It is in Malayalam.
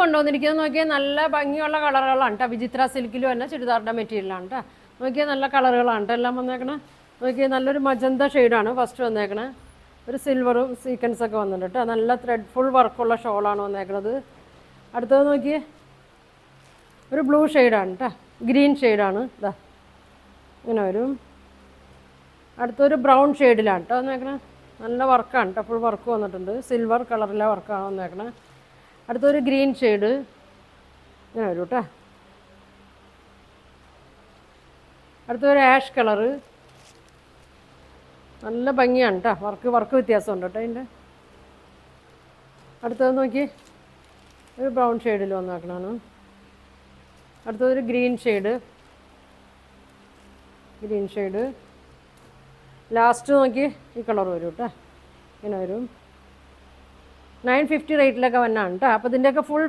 കൊണ്ടുവന്നിരിക്കുന്നത് നോക്കിയാൽ നല്ല ഭംഗിയുള്ള കളറുകളാണ് കേട്ടോ. വിചിത്ര സിൽക്കിലും തന്നെ ചുരിദാറിൻ്റെ മെറ്റീരിയലാണ് കേട്ടോ. നോക്കിയാൽ നല്ല കളറുകളാണ് കേട്ടോ എല്ലാം വന്നേക്കണേ. നോക്കിയാൽ നല്ലൊരു മജന്ത ഷെയ്ഡാണ് ഫസ്റ്റ് വന്നേക്കണേ. ഒരു സിൽവറും സീക്വൻസൊക്കെ വന്നിട്ടുണ്ട് കേട്ടോ. നല്ല ത്രെഡ് ഫുൾ വർക്കുള്ള ഷോളാണ് വന്നേക്കണത്. അടുത്തത് നോക്കിയേ ഒരു ബ്ലൂ ഷെയ്ഡാണ് കേട്ടോ. ഗ്രീൻ ഷെയ്ഡാണ് ഇതാ ഇങ്ങനെ വരും. അടുത്തൊരു ബ്രൗൺ ഷെയ്ഡിലാണ് കേട്ടോ വന്നേക്കണേ. നല്ല വർക്കാണ് കേട്ടോ. ഫുൾ വർക്ക് വന്നിട്ടുണ്ട്. സിൽവർ കളറിലെ വർക്കാണ് വന്നേക്കണേ. അടുത്തൊരു ഗ്രീൻ ഷെയ്ഡ് ഇങ്ങനെ വരും കേട്ടോ. അടുത്തൊരു ആഷ് കളറ് നല്ല ഭംഗിയാണ് കേട്ടോ. വർക്ക് വ്യത്യാസമുണ്ട് കേട്ടോ അതിൻ്റെ. അടുത്തത് നോക്കി ഒരു ബ്രൗൺ ഷെയ്ഡിൽ വന്നേക്കണതാണ്. അടുത്തതൊരു ഗ്രീൻ ഷെയ്ഡ് ലാസ്റ്റ് നോക്കി ഈ കളർ വരും കേട്ടോ. ഇങ്ങനെ വരും. 950 റേറ്റിലൊക്കെ വന്നാണ് കേട്ടോ. അപ്പോൾ ഇതിൻ്റെയൊക്കെ ഫുൾ